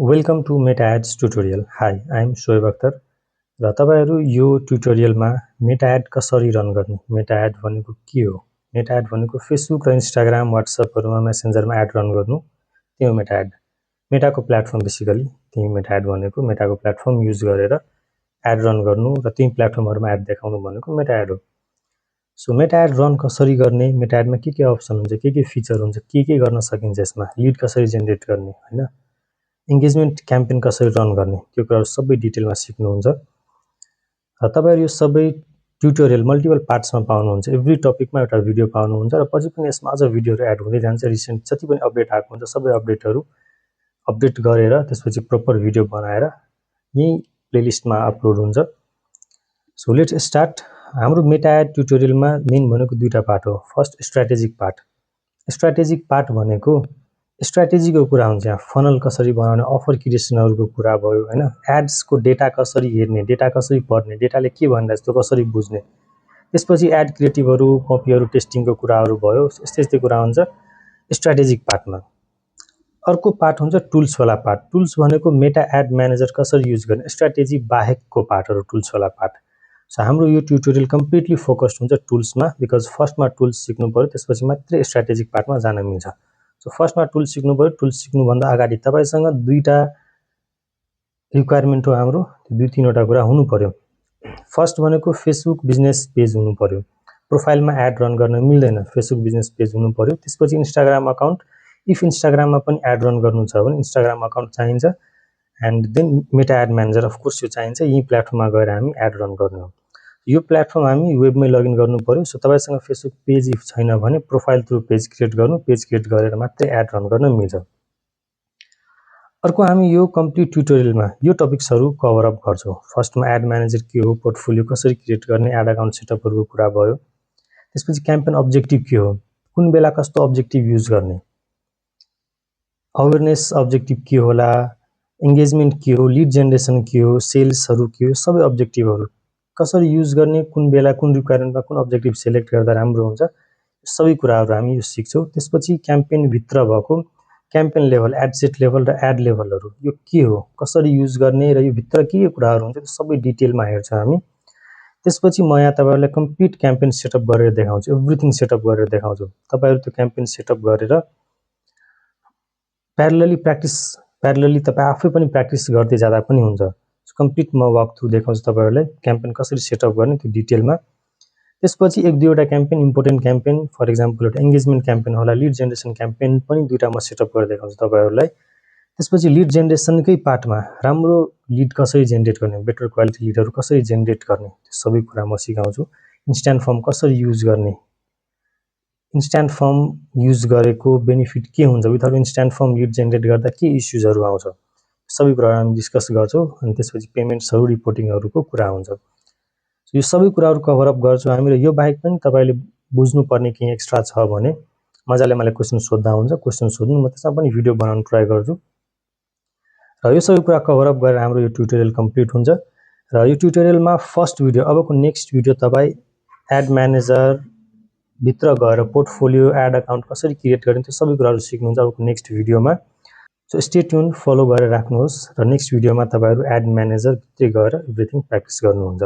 Welcome to Meta ads tutorial. Hi, I am Shoaib Akhtar र तपाईहरु यो ट्युटोरियलमा मेटा एड कसरी रन गर्ने, मेटा एड भनेको के हो, मेटा एड भनेको फेसबुक र इन्स्टाग्राम, व्हाट्सएपहरुमा, मेसेन्जरमा एड रन गर्नु, त्यो हो मेटा एड। मेटाको प्लेटफर्म बेसिकली त्यही मेटा एड भनेको, मेटाको प्लेटफर्म युज गरेर एड रन गर्नु र त्यही प्लेटफर्महरुमा एड देखाउनु भनेको मेटा एड हो। सो मेटा एड रन कसरी गर्ने, मेटा एडमा के अप्सन हुन्छ, के फिचर हुन्छ, के गर्न सकिन्छ, यसमा लीड कसरी जेनेरेट गर्ने हैन, एंगेजमेन्ट क्याम्पेन कसरी रन गर्ने, त्यो कुराहरु सबै डिटेलमा सिक्नुहुन्छ। र तपाईहरु यो सबै ट्युटोरियल मल्टिपल पार्ट्समा पाउनुहुन्छ। एभ्री टपिकमा एउटा भिडियो पाउनुहुन्छ र पछि पनि यसमा अझ भिडियोहरु एड हुँदै जान्छ। रिसेन्ट जति पनि अपडेट आएको हुन्छ सबै अपडेटहरु अपडेट गरेर त्यसपछि प्रपर भिडियो बनाएर यही प्लेलिस्टमा अपलोड हुन्छ। So let's start. हाम्रो मेटा एड ट्युटोरियलमा मेन भनेको दुईटा पार्ट हो। First strategic part. Strategic part भनेको स्ट्र्याटेजीको कुरा हुन्छ। यहाँ फनल कसरी बनाउने, अफर क्रिएसनहरुको कुरा भयो हैन, एड्स को डेटा कसरी हेर्ने, डेटा कसरी पढ्ने, डेटाले के भनिरहेछ त्यो कसरी बुझ्ने, त्यसपछि एड क्रिएटिभहरु, कपीहरु, टेस्टिङको कुराहरु भयो। यस्तै कुरा हुन्छ स्ट्र्याटेजिक पार्टमा। अर्को पार्ट हुन्छ टुल्स वाला पार्ट। टुल्स भनेको मेटा एड म्यानेजर कसरी युज गर्ने, स्ट्र्याटेजी बाहेकको पार्टहरु टुल्स वाला पार्ट। सो हाम्रो यो ट्युटोरियल कम्प्लिटली फोकस्ड हुन्छ टुल्समा, बिकज फर्स्टमा टुल्स सिक्नु पर्यो, त्यसपछि मात्र स्ट्र्याटेजिक पार्टमा जान मिल्छ। सो फर्स्टमा टुल्स सिक्नु पर्यो। टुल्स सिक्नु भन्दा अगाडि तपाईसँग दुईटा रिक्वायरमेन्ट हो हाम्रो, दुई तीनवटा कुरा हुनु पर्यो। फर्स्ट भनेको फेसबुक बिजनेस पेज हुनु पर्यो। प्रोफाइलमा एड रन गर्न मिल्दैन, फेसबुक बिजनेस पेज हुनु पर्यो। त्यसपछि इन्स्टाग्राम अकाउन्ट, इफ इन्स्टाग्राममा पनि एड रन गर्नु छ भने इन्स्टाग्राम अकाउन्ट चाहिन्छ। And then Meta ad manager of course यो चाहिन्छ। यही प्लेटफर्ममा गएर हामी एड रन गर्ने हो। यो प्लेटफर्म हामी वेबमै लगइन गर्नु पर्यो। सो तपाईसँग फेसबुक पेज इफ छैन भने प्रोफाइल थ्रु पेज क्रिएट गर्नु, पेज क्रिएट गरेर मात्रै एड रन गर्न मिल्छ। अर्को हामी यो कम्प्लिट ट्युटोरियलमा यो टपिक्सहरु कभर अप गर्छौं। फर्स्टमा एड म्यानेजर के हो, पोर्टफोलियो कसरी क्रिएट गर्ने, एड अकाउन्ट सेटअपहरुको कुरा भयो। त्यसपछि क्याम्पेन अब्जेक्टिभ के हो, कुन बेला कस्तो अब्जेक्टिभ युज गर्ने, अवेयरनेस अब्जेक्टिभ के होला, एंगेजमेन्ट के हो, लीड जेनेरेसन के हो, सेल्सहरु के हो, सबै अब्जेक्टिभहरु कसरी युज गर्ने, कुन बेला कुन रिक्वायरमेन्टमा कुन अब्जेक्टिभ सिलेक्ट गर्दा राम्रो हुन्छ, सबै कुराहरु हामी यो सिक्छौं। त्यसपछि क्याम्पेन भित्र भएको campaign level, ad set level र एड लेभलहरु यो के हो, कसरी युज गर्ने र यो भित्र के कुराहरु हुन्छ त्यो सबै डिटेलमा हेर्छौं हामी। त्यसपछि म यहाँ तपाईहरुलाई कम्प्लिट क्याम्पेन सेटअप गरेर देखाउँछु, एभ्रीथिङ सेटअप गरेर देखाउँछु। तपाईहरु त्यो क्याम्पेन सेटअप गरेर प्यारलली तपाई आफै पनि प्र्याक्टिस गर्दै जाँदा पनि हुन्छ। कम्प्लिट म वाक थ्रु देखाउँछु तपाईहरुलाई क्याम्पेन कसरी सेटअप गर्ने त्यो डिटेलमा। त्यसपछि एक दुईवटा campaign, important campaign, for example एउटा एंगेजमेन्ट क्याम्पेन होला, लीड जेनेरेसन क्याम्पेन पनि दुईटा म सेटअप गरेर देखाउँछु तपाईहरुलाई। त्यसपछि लीड जेनेरेसनकै पार्टमा राम्रो लीड कसरी जेनेरेट गर्ने, बेटर क्वालिटी लीडहरु कसरी जेनेरेट गर्ने, त्यो सबै कुरा म सिकाउँछु। इन्स्ट्यान्ट फर्म कसरी युज गर्ने, इन्स्ट्यान्ट फर्म युज गरेको बेनिफिट के हुन्छ, without instant form lead generate गर्दा के इश्युजहरु आउँछ, सबै कुरा हामी डिस्कस गर्छौं। अनि त्यसपछि पेमेन्ट्सहरु, रिपोर्टिङहरुको कुरा हुन्छ। यो सबै कुराहरु कभर अप गर्छौं हामी। र यो बाहेक पनि तपाईले बुझ्नु पर्ने केही एक्स्ट्रा छ भने मजाले मलाई क्वेशन सोध्दा हुन्छ, क्वेशन सोध्नु, म त्यसमा पनि भिडियो बनाउन ट्राई गर्छु। र यो सबै कुरा कभर अप गरेर हाम्रो यो ट्युटोरियल कम्प्लिट हुन्छ। र यो ट्युटोरियलमा फर्स्ट भिडियो, अबको नेक्स्ट भिडियो तपाई एड म्यानेजर भित्र गएर पोर्टफोलियो, एड अकाउन्ट कसरी क्रिएट गर्ने त्यो सबै कुराहरु सिक्नुहुन्छ अबको नेक्स्ट भिडियोमा। सो स्टे ट्युन, फलो गरेर राख्नुहोस् र नेक्स्ट भिडियोमा तपाईहरु एड म्यानेजर भित्र गएर एभ्रीथिङ प्र्याक्टिस गर्नुहुन्छ।